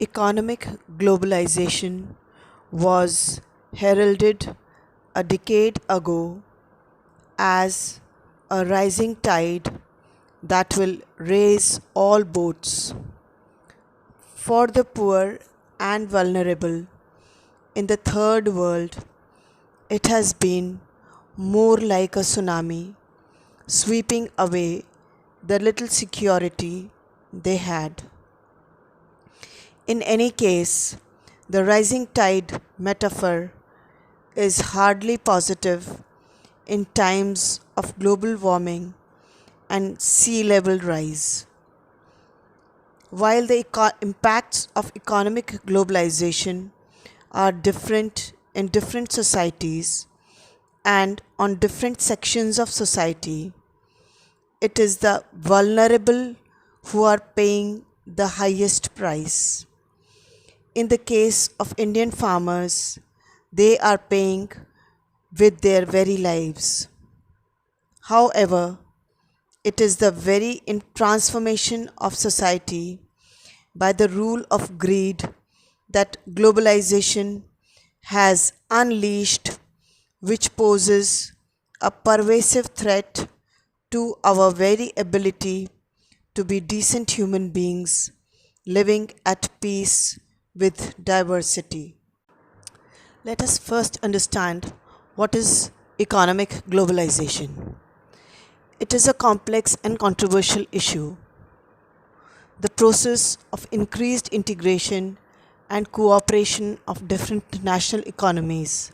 Economic globalization was heralded a decade ago as a rising tide that will raise all boats. For the poor and vulnerable in the third world, it has been more like a tsunami sweeping away the little security they had. In any case, the rising tide metaphor is hardly positive in times of global warming and sea level rise. While the impacts of economic globalization are different in different societies and on different sections of society, it is the vulnerable who are paying the highest price. In the case of Indian farmers, they are paying with their very lives. However, it is the very transformation of society by the rule of greed that globalization has unleashed, which poses a pervasive threat to our very ability to be decent human beings living at peace with diversity. Let us first understand what is economic globalization. It is a complex and controversial issue. The process of increased integration and cooperation of different national economies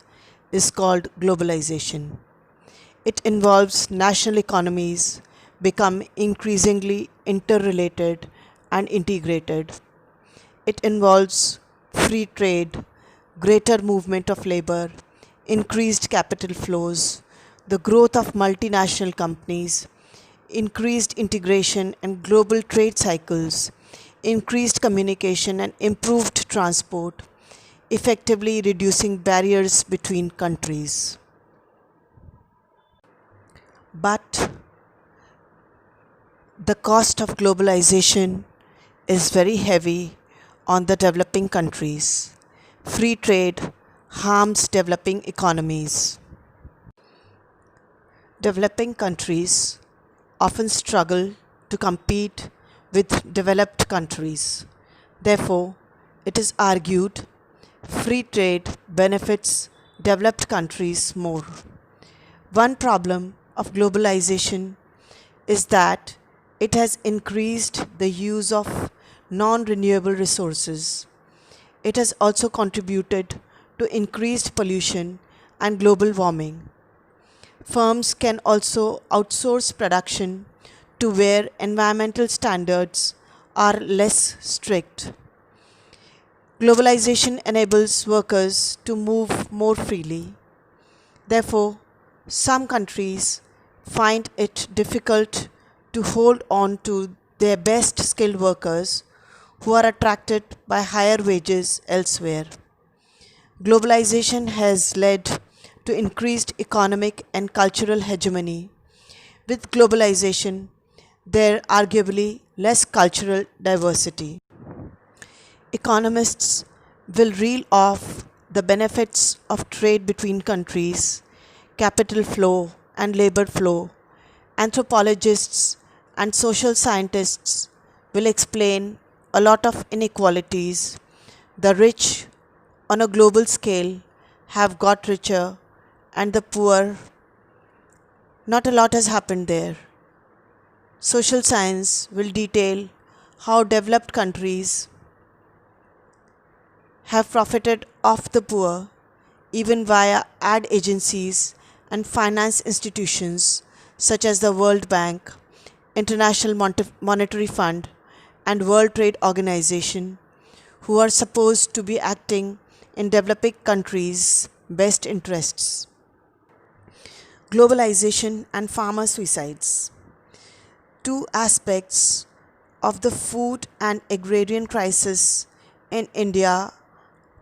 is called globalization. It involves national economies become increasingly interrelated and integrated. It involves free trade, greater movement of labor, increased capital flows, the growth of multinational companies, increased integration and global trade cycles, increased communication and improved transport, effectively reducing barriers between countries. But the cost of globalization is very heavy on the developing countries. Free trade harms developing economies. Developing countries often struggle to compete with developed countries. Therefore, it is argued free trade benefits developed countries more. One problem of globalization is that it has increased the use of non-renewable resources. It has also contributed to increased pollution and global warming. Firms can also outsource production to where environmental standards are less strict. Globalization enables workers to move more freely. Therefore, some countries find it difficult to hold on to their best skilled workers who are attracted by higher wages elsewhere. Globalization has led to increased economic and cultural hegemony. With globalization, there arguably less cultural diversity. Economists will reel off the benefits of trade between countries, capital flow and labor flow. Anthropologists and social scientists will explain a lot of inequalities. The rich on a global scale have got richer, and the poor, not a lot has happened there. Social science will detail how developed countries have profited off the poor even via ad agencies and finance institutions such as the World Bank, International Monetary Fund, and World Trade Organization, who are supposed to be acting in developing countries' best interests. Globalization and farmer suicides. Two aspects of the food and agrarian crisis in India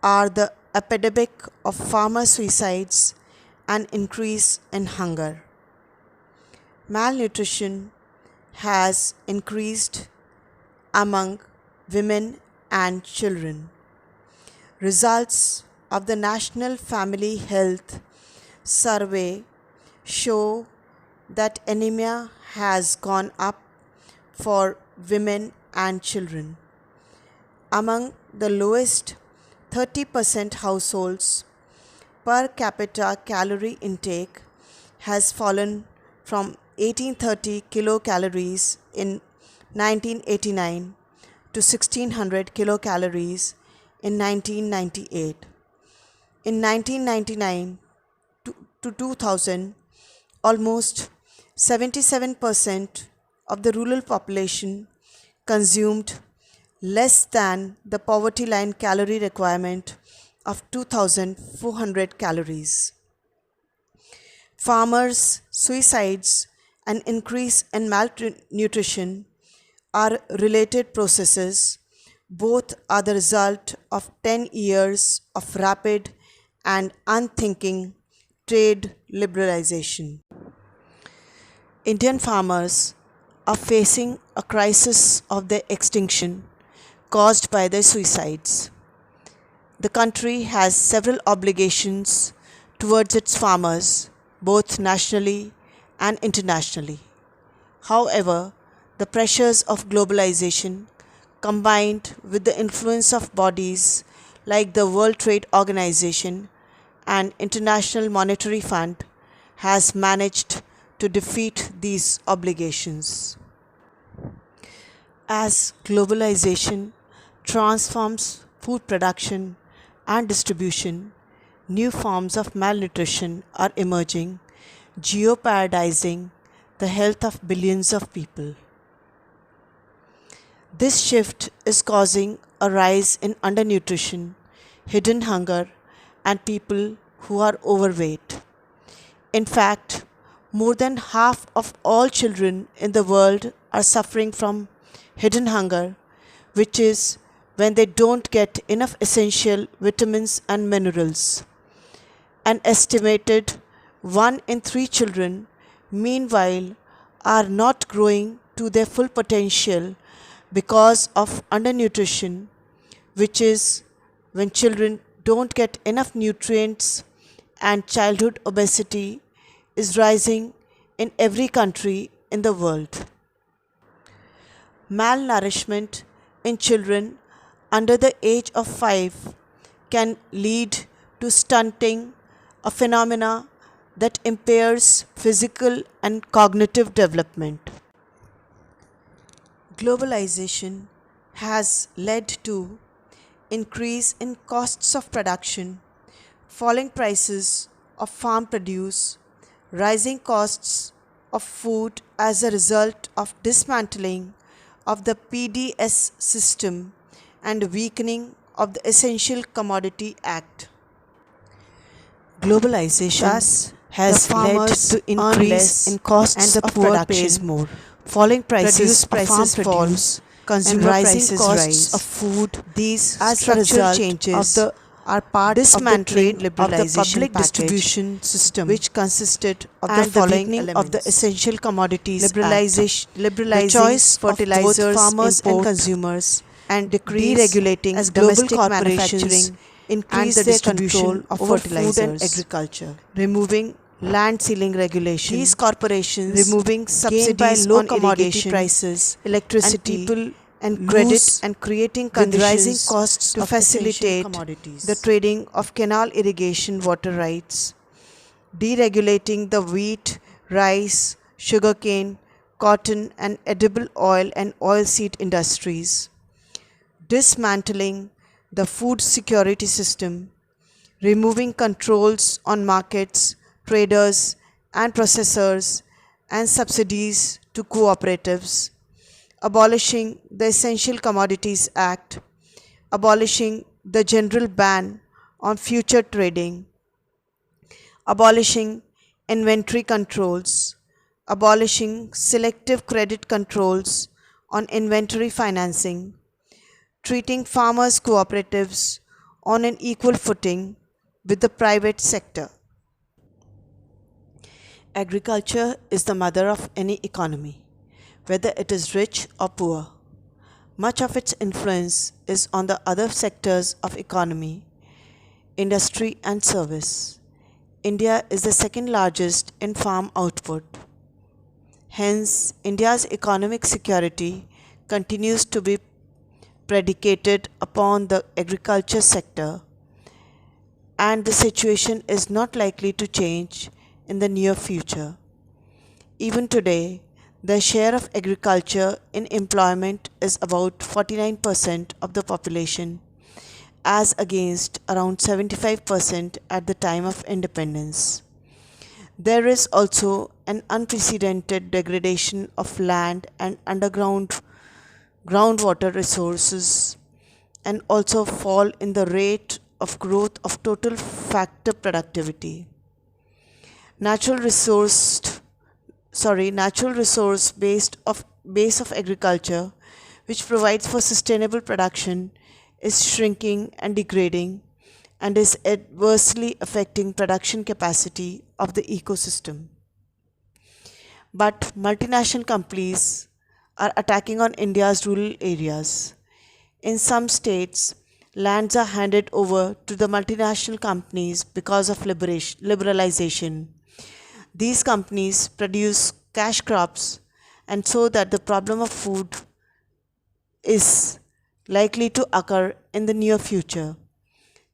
are the epidemic of farmer suicides and increase in hunger. Malnutrition has increased among women and children. Results of the National Family Health Survey show that anemia has gone up for women and children. Among the lowest 30% households, per capita calorie intake has fallen from 1830 kilocalories in 1989 to 1600 kilocalories in 1998. In 1999 to 2000, almost 77% of the rural population consumed less than the poverty line calorie requirement of 2400 calories. Farmers' suicides and increase in malnutrition are related processes. Both are the result of 10 years of rapid and unthinking trade liberalization. Indian farmers are facing a crisis of their extinction caused by their suicides. The country has several obligations towards its farmers, both nationally and internationally. However, the pressures of globalization, combined with the influence of bodies like the World Trade Organization and International Monetary Fund, has managed to defeat these obligations. As globalization transforms food production and distribution, new forms of malnutrition are emerging, jeopardizing the health of billions of people. This shift is causing a rise in undernutrition, hidden hunger, and people who are overweight. In fact, more than half of all children in the world are suffering from hidden hunger, which is when they don't get enough essential vitamins and minerals. An estimated 1 in 3 children, meanwhile, are not growing to their full potential because of undernutrition, which is when children don't get enough nutrients, and childhood obesity is rising in every country in the world. Malnourishment in children under the age of 5 can lead to stunting, a phenomena that impairs physical and cognitive development. Globalization has led to increase in costs of production, falling prices of farm produce, rising costs of food as a result of dismantling of the PDS system and weakening of the Essential Commodity Act. Globalization thus has led to increase in costs and the poor pays more. Falling prices of farm produce, consumer rising costs of food. These as structural changes of the are part dismantling of the public distribution system, which consisted of the following elements: of the essential commodities liberalization, the choice fertilizers, of both farmers and consumers, and deregulating as global corporations increase the distribution of fertilizers, food and agriculture, removing land ceiling regulations. These corporations removing subsidies by low commodity prices, electricity, and people and credit, and creating conditions rising costs to facilitate the trading of canal irrigation water rights, deregulating the wheat, rice, sugarcane, cotton, and edible oil and oilseed industries, dismantling the food security system, removing controls on markets, traders, and processors, and subsidies to cooperatives, abolishing the Essential Commodities Act, abolishing the general ban on future trading, abolishing inventory controls, abolishing selective credit controls on inventory financing, treating farmers' cooperatives on an equal footing with the private sector. Agriculture is the mother of any economy, whether it is rich or poor. Much of its influence is on the other sectors of economy, industry and service. India is the second largest in farm output. Hence, India's economic security continues to be predicated upon the agriculture sector, and the situation is not likely to change in the near future. Even today, the share of agriculture in employment is about 49% of the population, as against around 75% at the time of independence. There is also an unprecedented degradation of land and underground groundwater resources, and also fall in the rate of growth of total factor productivity. Natural resource natural resource base of agriculture, which provides for sustainable production, is shrinking and degrading, and is adversely affecting production capacity of the ecosystem. But multinational companies are attacking on India's rural areas. In some states, lands are handed over to the multinational companies because of liberalization. These companies produce cash crops, and so that the problem of food is likely to occur in the near future.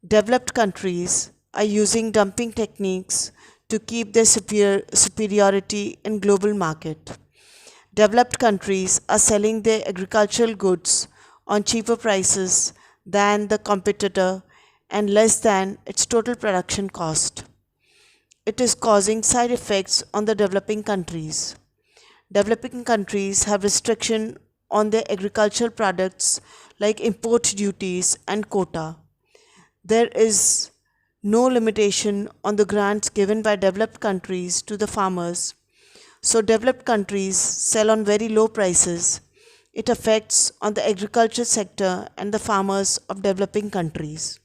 Developed countries are using dumping techniques to keep their superiority in global market. Developed countries are selling their agricultural goods on cheaper prices than the competitor and less than its total production cost. It is causing side effects on the developing countries. Developing countries have restriction on their agricultural products like import duties and quota. There is no limitation on the grants given by developed countries to the farmers. So developed countries sell on very low prices. It affects on the agriculture sector and the farmers of developing countries.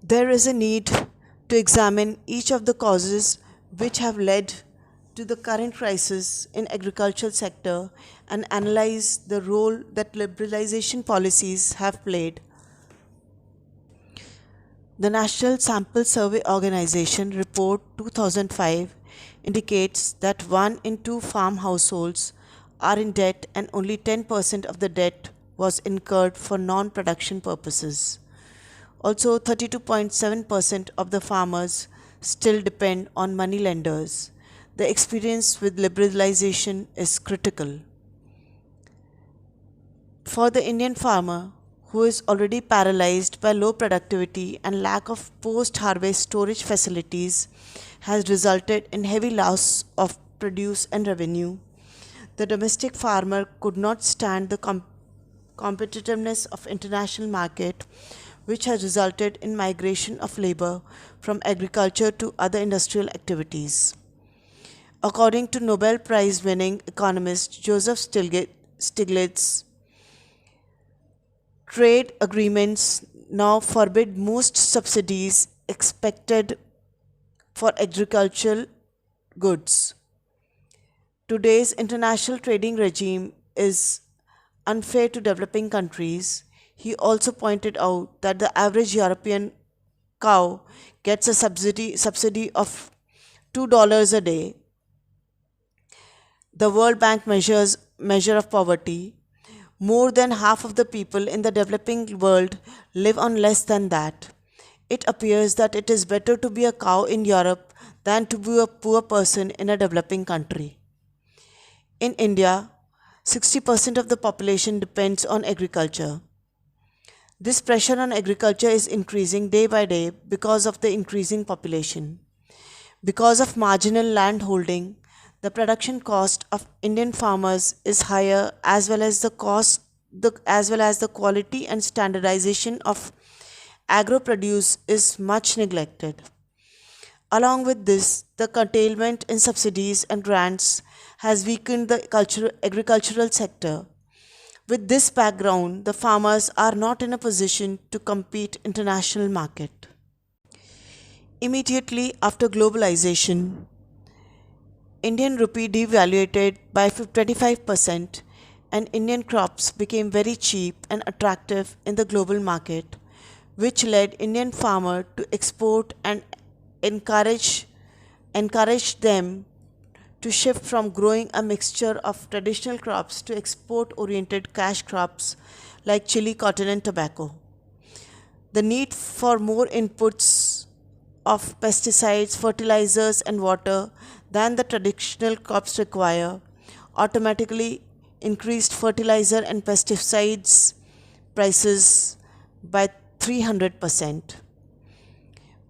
There is a need to examine each of the causes which have led to the current crisis in agricultural sector and analyze the role that liberalization policies have played. The National Sample Survey Organization report 2005 indicates that 1 in 2 farm households are in debt, and only 10% of the debt was incurred for non-production purposes. Also, 32.7% of the farmers still depend on money lenders. The experience with liberalization is critical. For the Indian farmer, who is already paralyzed by low productivity and lack of post-harvest storage facilities, has resulted in heavy loss of produce and revenue. The domestic farmer could not stand the competitiveness of international market, which has resulted in migration of labor from agriculture to other industrial activities. According to Nobel Prize winning economist Joseph Stiglitz, trade agreements now forbid most subsidies expected for agricultural goods. Today's international trading regime is unfair to developing countries. He also pointed out that the average European cow gets a subsidy of $2 a day. The World Bank measure of poverty. More than half of the people in the developing world live on less than that. It appears that it is better to be a cow in Europe than to be a poor person in a developing country. In India, 60% of the population depends on agriculture. This pressure on agriculture is increasing day by day because of the increasing population. Because of marginal land holding, the production cost of Indian farmers is higher, as well as the quality and standardization of agro produce is much neglected. Along with this, the curtailment in subsidies and grants has weakened the agricultural sector. With this background, the farmers are not in a position to compete international market. Immediately after globalization, Indian rupee devaluated by 25%, and Indian crops became very cheap and attractive in the global market, which led Indian farmer to export and encourage encourage them to shift from growing a mixture of traditional crops to export oriented cash crops like chili, cotton, and tobacco. The need for more inputs of pesticides, fertilizers, and water than the traditional crops require automatically increased fertilizer and pesticides prices by 300%.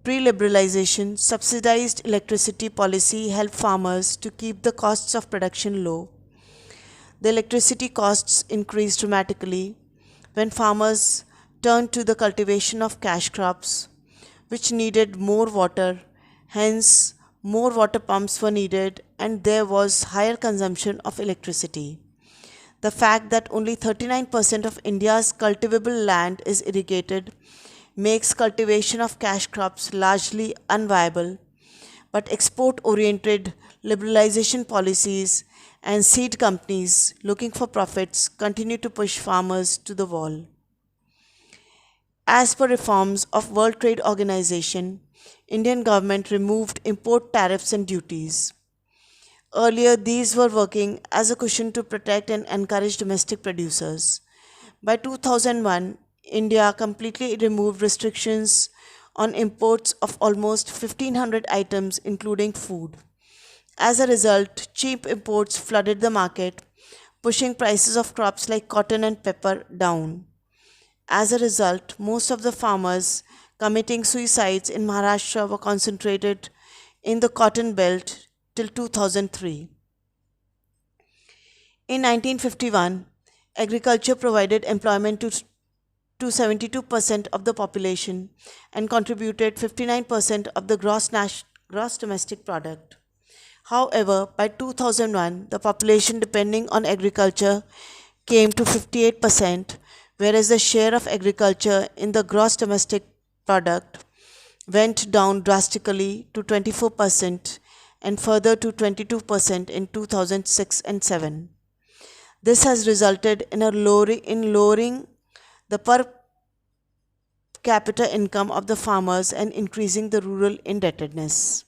Pre-liberalization, subsidized electricity policy helped farmers to keep the costs of production low. The electricity costs increased dramatically when farmers turned to the cultivation of cash crops, which needed more water. Hence, more water pumps were needed and there was higher consumption of electricity. The fact that only 39% of India's cultivable land is irrigated makes cultivation of cash crops largely unviable, but export oriented liberalization policies and seed companies looking for profits continue to push farmers to the wall. As per reforms of World Trade Organization, Indian government removed import tariffs and duties. Earlier, these were working as a cushion to protect and encourage domestic producers. By 2001, India completely removed restrictions on imports of almost 1500 items, including food. As a result, cheap imports flooded the market, pushing prices of crops like cotton and pepper down. As a result, most of the farmers committing suicides in Maharashtra were concentrated in the cotton belt till 2003. In 1951, agriculture provided employment to 72% of the population and contributed 59% of the gross domestic product. However, by 2001, the population depending on agriculture came to 58%, whereas the share of agriculture in the gross domestic product went down drastically to 24% and further to 22% in 2006 and 7. This has resulted in lowering the per capita income of the farmers and increasing the rural indebtedness.